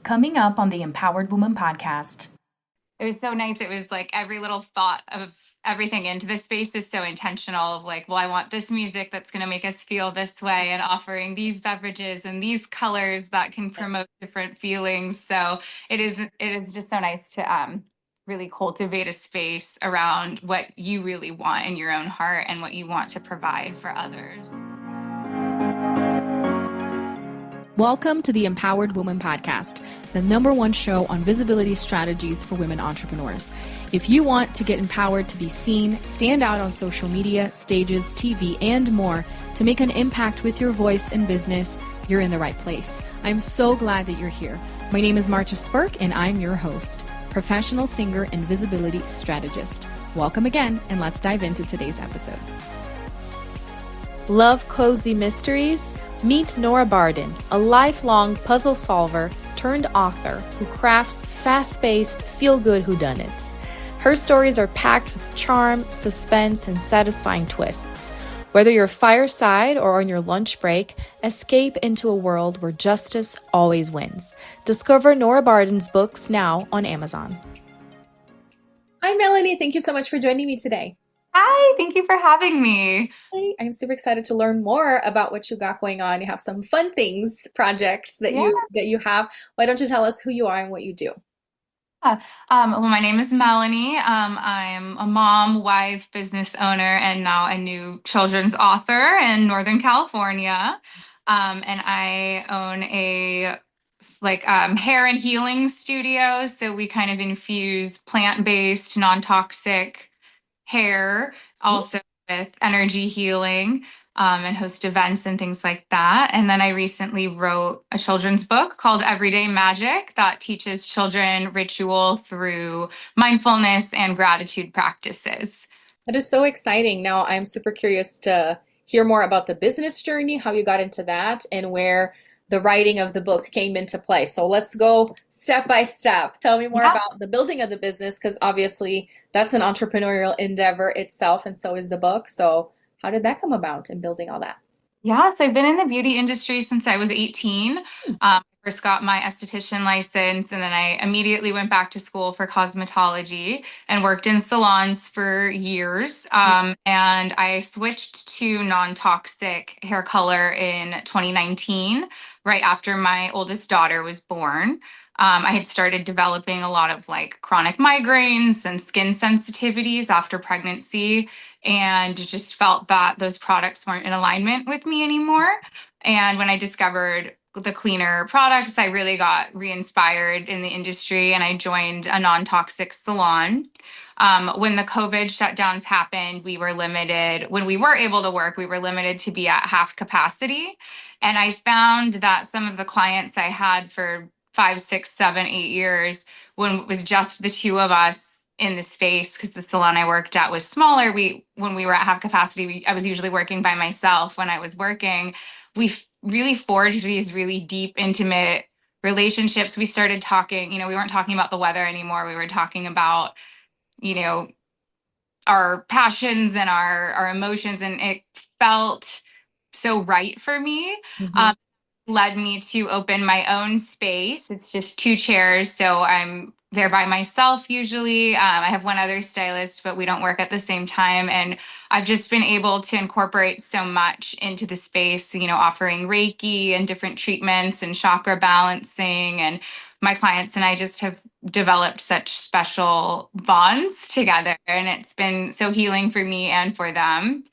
Coming up on the Empowered Woman podcast. It was so nice. It was like every little thought of everything into this space is so intentional of like, well, I want this music that's going to make us feel this way and offering these beverages and these colors that can promote different feelings. So it is just so nice to really cultivate a space around what you really want in your own heart and what you want to provide for others. Welcome to the Empowered Woman podcast, the #1 show on visibility strategies for women entrepreneurs. If you want to get empowered to be seen, stand out on social media, stages, TV, and more to make an impact with your voice in business, you're in the right place. I'm so glad that you're here. My name is Marcia Spurk, and I'm your host, professional singer and visibility strategist. Welcome again, and let's dive into today's episode. Love cozy mysteries? Meet Nora Bardin, a lifelong puzzle solver turned author who crafts fast-paced, feel-good whodunits. Her stories are packed with charm, suspense, and satisfying twists. Whether you're fireside or on your lunch break, escape into a world where justice always wins. Discover Nora Bardin's books now on Amazon. Hi, Melanie. Thank you so much for joining me today. Hi, thank you for having me. I'm super excited to learn more about what you got going on. You have some fun things, projects that Yeah. you have. Why don't you tell us who you are and what you do? Well, my name is Melanie. I'm a mom, wife, business owner, and now a new children's author in Northern California. And I own a hair and healing studio. So we kind of infuse plant-based, non-toxic hair, also with energy healing, and host events and things like that. And then I recently wrote a children's book called Everyday Magic that teaches children ritual through mindfulness and gratitude practices. That is so exciting. Now I'm super curious to hear more about the business journey, how you got into that, and where the writing of the book came into play. So let's go step by step. Tell me more Yeah. about the building of the business, because obviously that's an entrepreneurial endeavor itself, and so is the book. So how did that come about in building all that? Yeah, so I've been in the beauty industry since I was 18. Hmm. I first got my esthetician license, and then I immediately went back to school for cosmetology and worked in salons for years. And I switched to non-toxic hair color in 2019, right after my oldest daughter was born. I had started developing a lot of like chronic migraines and skin sensitivities after pregnancy and just felt that those products weren't in alignment with me anymore. And when I discovered the cleaner products, I really got re-inspired in the industry and I joined a non-toxic salon. When the COVID shutdowns happened, we were limited. When we were able to work, we were limited to be at half capacity. And I found that some of the clients I had for 5, 6, 7, 8 years, when it was just the two of us in the space, because the salon I worked at was smaller. When we were at half capacity, I was usually working by myself. When I was working, we really forged these really deep, intimate relationships. We started talking, we weren't talking about the weather anymore. We were talking about, you know, our passions and our emotions, and it felt so right for me. Mhm. Led me to open my own space. It's just 2 chairs, so I'm there by myself usually. I have one other stylist, but we don't work at the same time. And I've just been able to incorporate so much into the space, offering Reiki and different treatments and chakra balancing. And my clients and I just have developed such special bonds together. And it's been so healing for me and for them.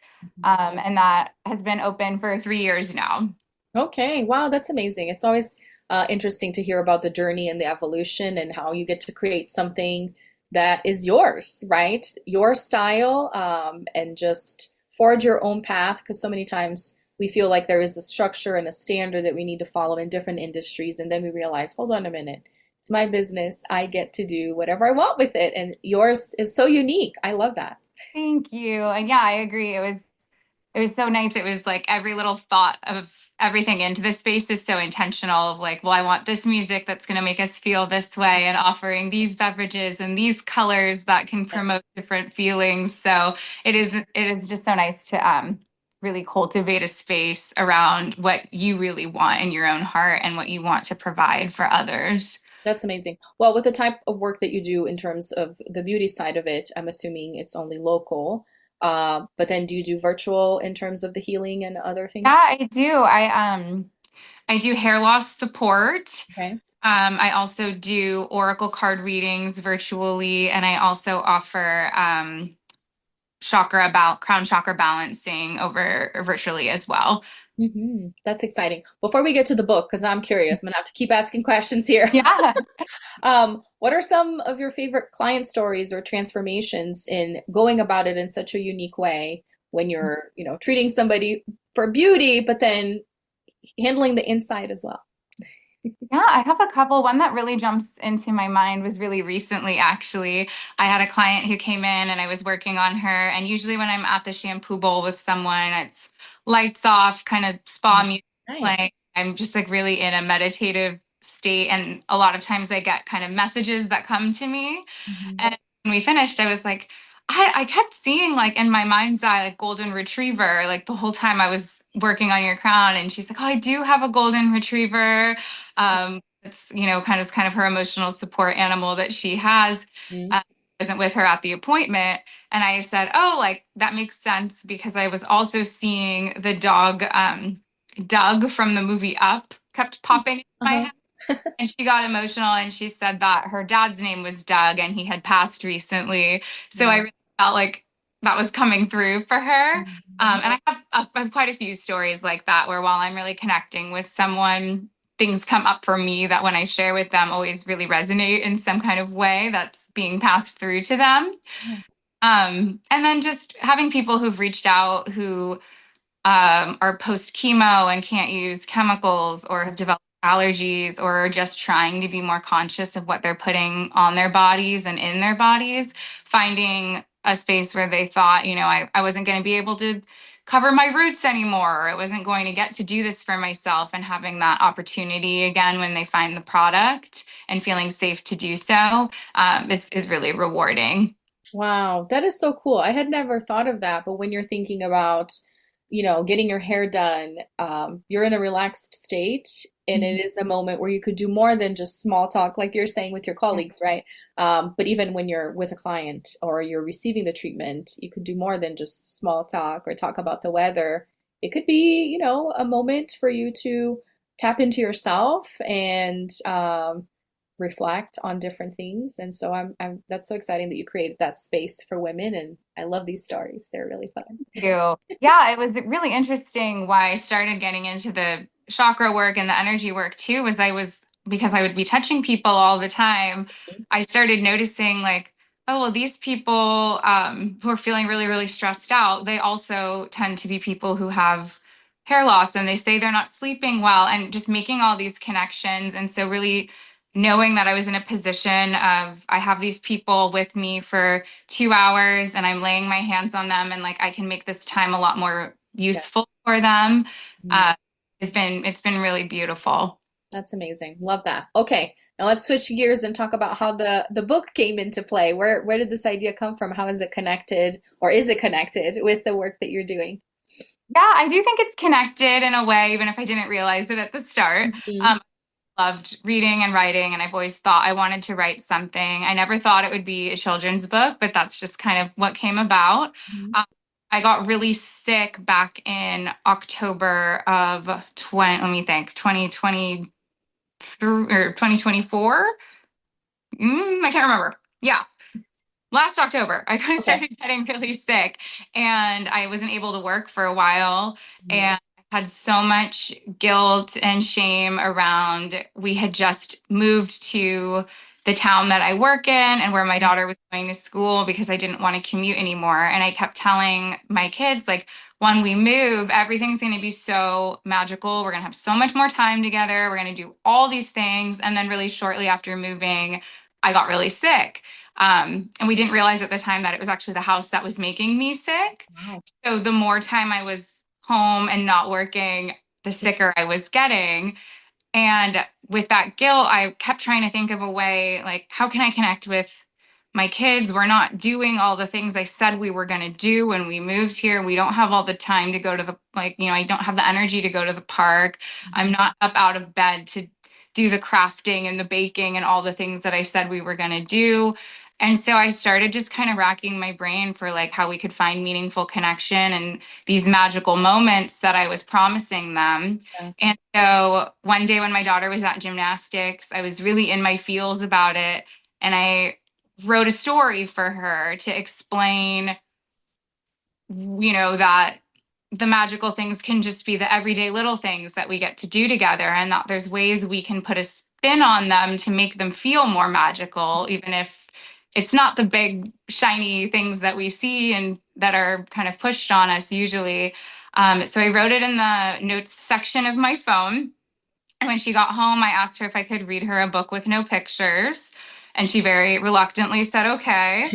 And that has been open for 3 years now. Okay, wow, that's amazing. It's always interesting to hear about the journey and the evolution and how you get to create something that is yours, right? Your style, and just forge your own path. Because so many times we feel like there is a structure and a standard that we need to follow in different industries, and then we realize, hold on a minute, it's my business. I get to do whatever I want with it, and yours is so unique. I love that. Thank you. And yeah, I agree. It was so nice. It was like every little thought of everything into this space is so intentional of like, well, I want this music that's going to make us feel this way and offering these beverages and these colors that can promote different feelings. So it is just so nice to really cultivate a space around what you really want in your own heart and what you want to provide for others. That's amazing. Well, with the type of work that you do in terms of the beauty side of it, I'm assuming it's only local. But then do you do virtual in terms of the healing and other Yeah, things? I do. I do hair loss support. Okay. I also do oracle card readings virtually, and I also offer crown chakra balancing over virtually as well. That's exciting. Before we get to the book, because now I'm curious, I'm gonna have to keep asking questions here. Yeah. What are some of your favorite client stories or transformations in going about it in such a unique way when you're, treating somebody for beauty, but then handling the inside as well? Yeah, I have a couple. One that really jumps into my mind was really recently, actually. I had a client who came in and I was working on her. And usually, when I'm at the shampoo bowl with someone, it's lights off, kind of spa Mm, music nice. playing. I'm just like really in a meditative state. And a lot of times, I get kind of messages that come to me. Mhm. And when we finished, I was like, I kept seeing like in my mind's eye, like golden retriever, like the whole time I was working on your crown. And she's like, oh, I do have a golden retriever. It's, kind of her emotional support animal that she has. Mm. Um, wasn't with her at the appointment. And I said, oh, like that makes sense because I was also seeing the dog, Doug from the movie Up kept popping in my Uh-huh. head. And she got emotional and she said that her dad's name was Doug and he had passed recently. So I Wow. really felt like that was coming through for her. Mhm. And I have quite a few stories like that where while I'm really connecting with someone, things come up for me that when I share with them always really resonate in some kind of way that's being passed through to them. Yeah. And then just having people who've reached out who are post chemo and can't use chemicals or have developed allergies or are just trying to be more conscious of what they're putting on their bodies and in their bodies, finding a space where they thought, I wasn't going to be able to cover my roots anymore, or I wasn't going to get to do this for myself, and having that opportunity again when they find the product and feeling safe to do so is really rewarding. Wow, that is so cool. I had never thought of that, but when you're thinking about, getting your hair done, you're in a relaxed state, and it is a moment where you could do more than just small talk, like you're saying with your colleagues, right? But even when you're with a client or you're receiving the treatment, you could do more than just small talk or talk about the weather. It could be, a moment for you to tap into yourself and reflect on different things. And so I'm that's so exciting that you created that space for women. And I love these stories. They're really fun. You. Yeah, it was really interesting why I started getting into the chakra work and the energy work too, because I would be touching people all the time. I started noticing like, oh, well, these people who are feeling really, really stressed out, they also tend to be people who have hair loss and they say they're not sleeping well and just making all these connections. And so really knowing that I was in a position of I have these people with me for 2 hours and I'm laying my hands on them and like I can make this time a lot more Yeah. useful for them. Mhm. Uh, it's been really beautiful. That's amazing. Love that. Okay. Now let's switch gears and talk about how the book came into play. Where did this idea come from? How is it connected or is it connected with the work that you're doing? Yeah, I do think it's connected in a way, even if I didn't realize it at the start. Mhm. Loved reading and writing, and I've always thought I wanted to write something. I never thought it would be a children's book, but that's just kind of what came about. Mhm. Um, I got really sick back in October of 2020 through or 2024. I can't remember. Yeah, last October, I Okay. started getting really sick and I wasn't able to work for a while. Mhm. And I had so much guilt and shame around. We had just moved to the town that I work in and where my daughter was going to school because I didn't want to commute anymore. And I kept telling my kids, like, when we move, everything's going to be so magical. We're going to have so much more time together. We're going to do all these things. And then, really shortly after moving, I got really sick. And we didn't realize at the time that it was actually the house that was making me sick. Wow. So the more time I was home and not working, the sicker I was getting. And with that guilt, I kept trying to think of a way, like, how can I connect with my kids? We're not doing all the things I said we were going to do when we moved here. We don't have all the time to go to I don't have the energy to go to the park. I'm Mhm. not up out of bed to do the crafting and the baking and all the things that I said we were going to do. And so I started just kind of racking my brain for like how we could find meaningful connection and these magical moments that I was promising them. Yeah. And so one day when my daughter was at gymnastics, I was really in my feels about it. And I wrote a story for her to explain, that the magical things can just be the everyday little things that we get to do together, and that there's ways we can put a spin on them to make them feel more magical, even if it's not the big shiny things that we see and that are kind of pushed on us usually. So I wrote it in the notes section of my phone. And when she got home, I asked her if I could read her a book with no pictures. And she very reluctantly said, okay.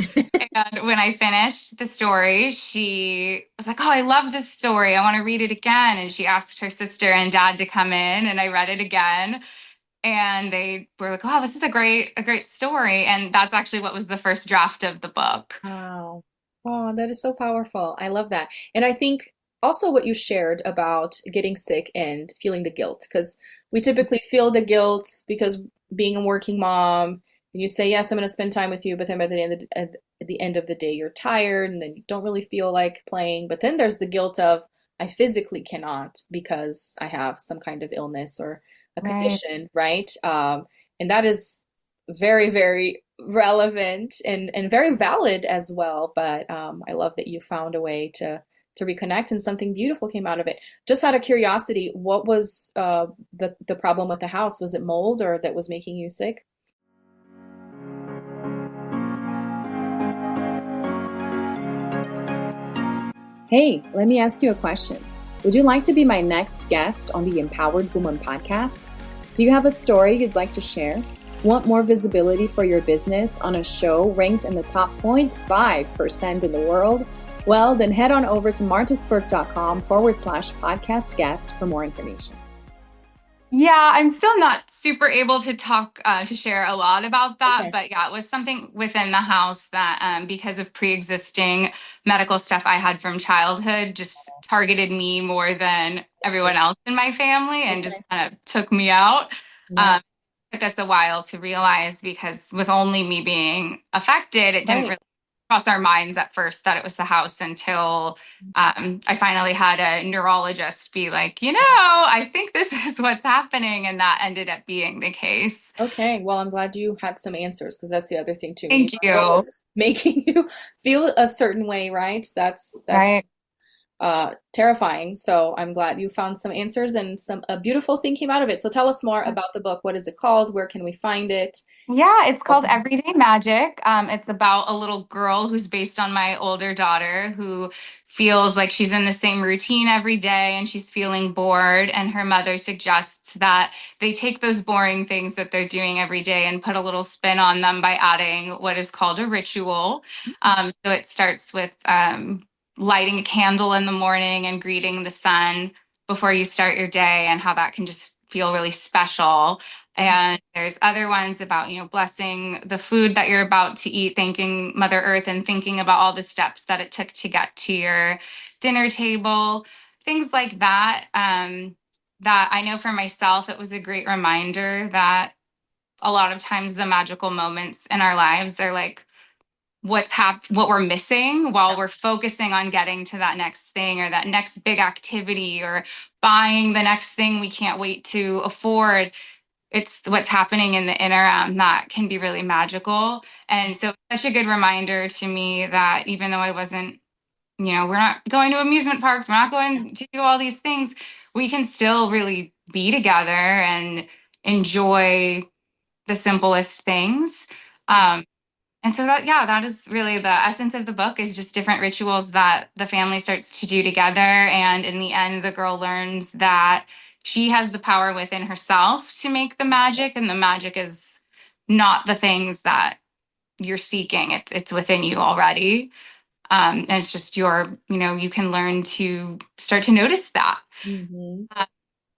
And when I finished the story, she was like, oh, I love this story. I want to read it again. And she asked her sister and dad to come in, and I read it again. And they were like, oh, this is a great story. And that's actually what was the first draft of the book. Wow. Oh, that is so powerful. I love that. And I think also what you shared about getting sick and feeling the guilt, because we typically feel the guilt because being a working mom, and you say, yes, I'm going to spend time with you, but then by the end of the day, you're tired and then you don't really feel like playing. But then there's the guilt of, I physically cannot because I have some kind of illness or a Right. condition, right? And that is very, very relevant and very valid as well. But I love that you found a way to reconnect and something beautiful came out of it. Just out of curiosity, what was the problem with the house? Was it mold or that was making you sick? Hey, let me ask you a question. Would you like to be my next guest on the Empowered Woman podcast? Do you have a story you'd like to share? Want more visibility for your business on a show ranked in the top 0.5% in the world? Well, then head on over to martasburke.com/podcast guest for more information. Yeah, I'm still not super able to talk to share a lot about that, Okay. but yeah, it was something within the house that, because of pre-existing medical stuff I had from childhood, just targeted me more than I see. everyone else in my family, and just Okay. kind of took me out. Yeah. Um, Took us a while to realize, because with only me being affected, it didn't Right. really cross our minds at first that it was the house until I finally had a neurologist be like, I think this is what's happening. And that ended up being the case. Okay. Well, I'm glad you had some answers because that's the other thing too. When you Thank know what you. was making you feel a certain way, right? That's Right. terrifying. So I'm glad you found some answers and some a beautiful thing came out of it. So tell us more about the book. What is it called? Where can we find it? Yeah, it's What called Everyday Magic. It's about a little girl who's based on my older daughter who feels like she's in the same routine every day and she's feeling bored. And her mother suggests that they take those boring things that they're doing every day and put a little spin on them by adding what is called a ritual. So it starts with lighting a candle in the morning and greeting the sun before you start your day, and how that can just feel really special. And there's other ones about, blessing the food that you're about to eat, thanking Mother Earth, and thinking about all the steps that it took to get to your dinner table, things like that. That I know for myself, it was a great reminder that a lot of times the magical moments in our lives are like what we're missing while we're focusing on getting to that next thing or that next big activity or buying the next thing we can't wait to afford. It's what's happening in the interim that can be really magical. And so it's such a good reminder to me that even though I wasn't, we're not going to amusement parks, we're not going to do all these things, we can still really be together and enjoy the simplest things. And so that is really the essence of the book, is just different rituals that the family starts to do together. And in the end, the girl learns that she has the power within herself to make the magic, and the magic is not the things that you're seeking. It's within you already. And it's just you can learn to start to notice that. Mhm.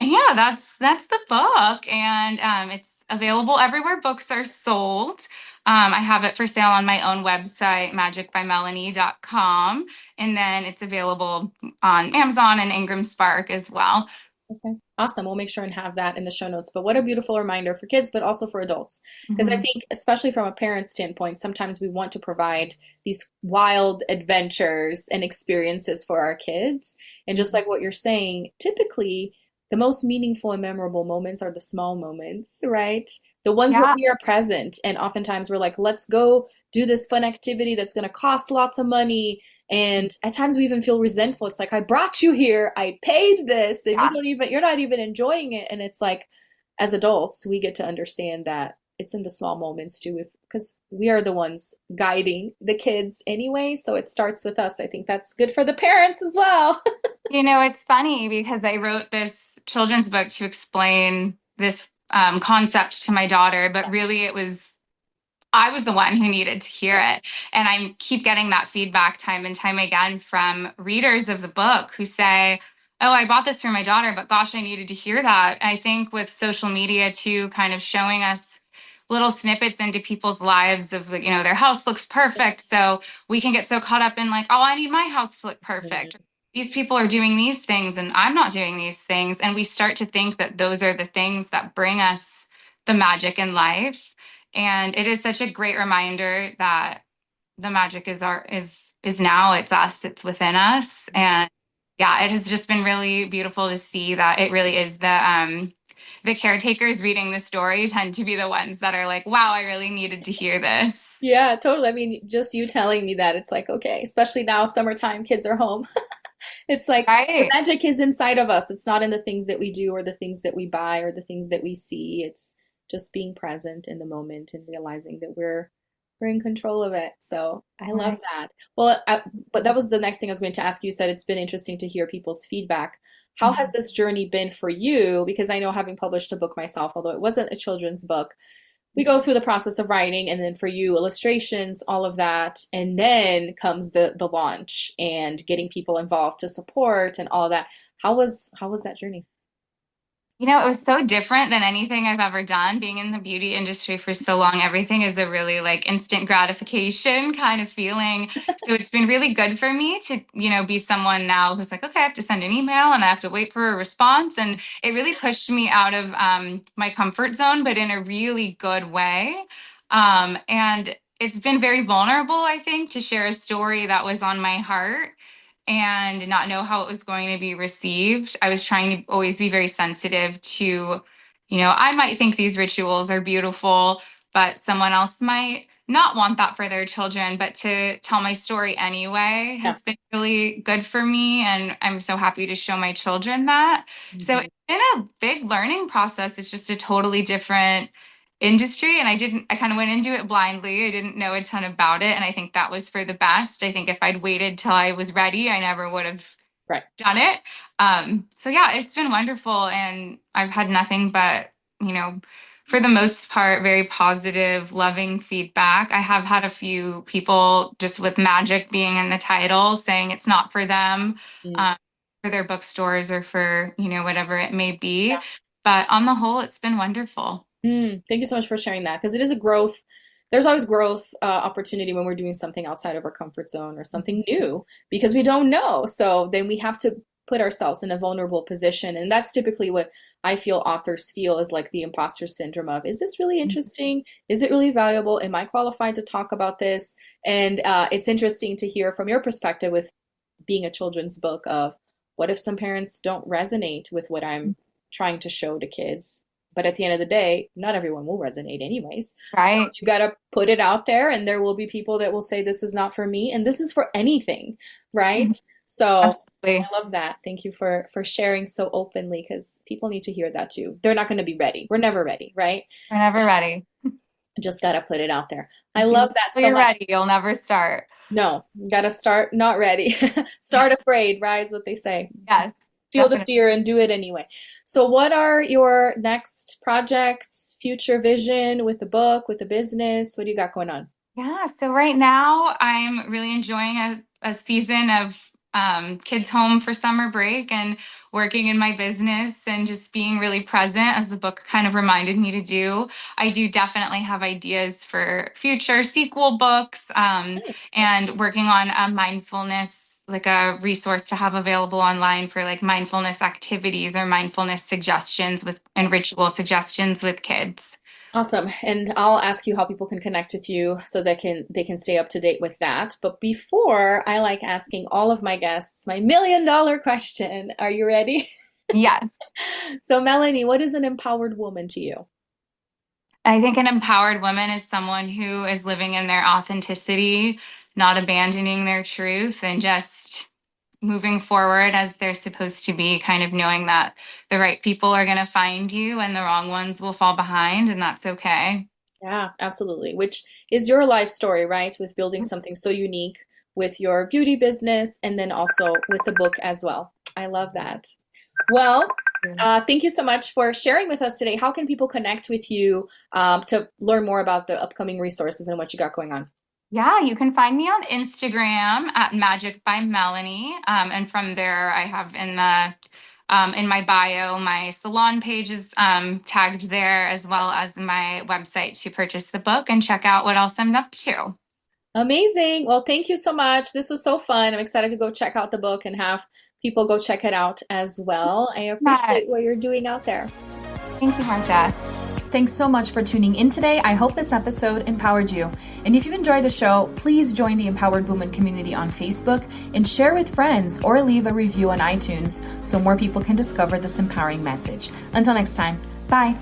Yeah, that's the book, and it's available everywhere books are sold. I have it for sale on my own website, magicbymelanie.com, and then it's available on Amazon and Ingram Spark as well. Okay. Awesome. We'll make sure and have that in the show notes. But what a beautiful reminder for kids, but also for adults. Because I Mhm. think, especially from a parent standpoint, sometimes we want to provide these wild adventures and experiences for our kids. And just like what you're saying, typically the most meaningful and memorable moments are the small moments, right? The ones where Yeah. we are present. And oftentimes we're like, let's go do this fun activity that's going to cost lots of money, and at times we even feel resentful. It's like, I brought you here, I paid this, and Yes. you're not even enjoying it. And it's like, as adults, we get to understand that it's in the small moments too, because we are the ones guiding the kids anyway. So it starts with us. I think that's good for the parents as well. It's funny because I wrote this children's book to explain this concept to my daughter, but really I was the one who needed to hear it. And I keep getting that feedback time and time again from readers of the book who say, "Oh, I bought this for my daughter, but gosh, I needed to hear that." I think with social media too, kind of showing us little snippets into people's lives of, their house looks perfect. So we can get so caught up in like, oh, I need my house to look perfect. These people are doing these things and I'm not doing these things. And we start to think that those are the things that bring us the magic in life. And it is such a great reminder that the magic is now, it's us, it's within us. And yeah, it has just been really beautiful to see that it really is the caretakers reading the story tend to be the ones that are like, wow, I really needed to hear this. Yeah, totally. I mean, just you telling me that, it's like, okay, especially now, summertime, kids are home. It's like the Right. magic is inside of us. It's not in the things that we do or the things that we buy or the things that we see. It's just being present in the moment and realizing that we're in control of it. So I love Right. that. Well, but that was the next thing I was going to ask you. You said it's been interesting to hear people's feedback. How has this journey been for you? Because I know, having published a book myself, although it wasn't a children's book, we go through the process of writing, and then for you, illustrations, all of that, and then comes the launch and getting people involved to support and all of that. How was that journey? It was so different than anything I've ever done. Being in the beauty industry for so long, everything is a really like instant gratification kind of feeling. So it's been really good for me to, be someone now who's like, okay, I have to send an email and I have to wait for a response. And it really pushed me out of my comfort zone, but in a really good way. And it's been very vulnerable, I think, to share a story that was on my heart and not know how it was going to be received. I was trying to always be very sensitive to, I might think these rituals are beautiful, but someone else might not want that for their children. But to tell my story anyway Yeah. has been really good for me. And I'm so happy to show my children that. So Mhm. it's been a big learning process. It's just a totally different industry, and I kind of went into it blindly. I didn't know a ton about it, and I think that was for the best. I think if I'd waited till I was ready, I never would have Right. done it. So yeah, it's been wonderful, and I've had nothing but, you know for the most part, very positive, loving feedback. I have had a few people just with magic being in the title saying it's not for them, Mm. um, for their bookstores or for, whatever it may be. But on the whole, it's been wonderful. Thank you so much for sharing that, because it is a growth. There's always growth opportunity when we're doing something outside of our comfort zone or something new, because we don't know. So then we have to put ourselves in a vulnerable position. And that's typically what I feel authors feel, is like the imposter syndrome of, is this really interesting? Is it really valuable? Am I qualified to talk about this? And it's interesting to hear from your perspective with being a children's book of, what if some parents don't resonate with what I'm trying to show to kids? But at the end of the day, not everyone will resonate anyways. So Right. you got to put it out there, and there will be people that will say, this is not for me, and this is for anything, right? Mhm. So Absolutely. I love that. Thank you for sharing so openly, because people need to hear that too. They're not going to be ready. We're never ready, right? Whenever ready. Just got to put it out there. I If you love wait that till so you're much. ready, you'll never start. No, got to start not ready. Start afraid, right? Is what they say. Yes, Feel the definitely. fear and do it anyway. So, what are your next projects, future vision with the book, with the business? What do you got going on? Yeah, so right now I'm really enjoying a season of kids home for summer break and working in my business and just being really present, as the book kind of reminded me to do. I do definitely have ideas for future sequel books, Nice. and working on a mindfulness like a resource to have available online for like mindfulness activities or mindfulness suggestions with and ritual suggestions with kids. Awesome. And I'll ask you how people can connect with you so they can stay up to date with that. But before, I like asking all of my guests my $1,000,000 question. Are you ready? Yes. So, Melanie, what is an empowered woman to you? I think an empowered woman is someone who is living in their authenticity, not abandoning their truth, and just moving forward as they're supposed to be, kind of knowing that the right people are going to find you and the wrong ones will fall behind, and that's okay. Yeah, absolutely. Which is your life story, right? With building something so unique with your beauty business and then also with the book as well. I love that. Well, thank you so much for sharing with us today. How can people connect with you to learn more about the upcoming resources and what you got going on? Yeah, you can find me on Instagram at Magic by Melanie. And from there, I have in my bio, my salon page is tagged there, as well as my website to purchase the book and check out what else I'm up to. Amazing. Well, thank you so much. This was so fun. I'm excited to go check out the book and have people go check it out as well. I Yeah. appreciate what you're doing out there. Thank you, Martha. Thanks so much for tuning in today. I hope this episode empowered you. And if you enjoyed the show, please join the Empowered Woman community on Facebook and share with friends or leave a review on iTunes so more people can discover this empowering message. Until next time, bye.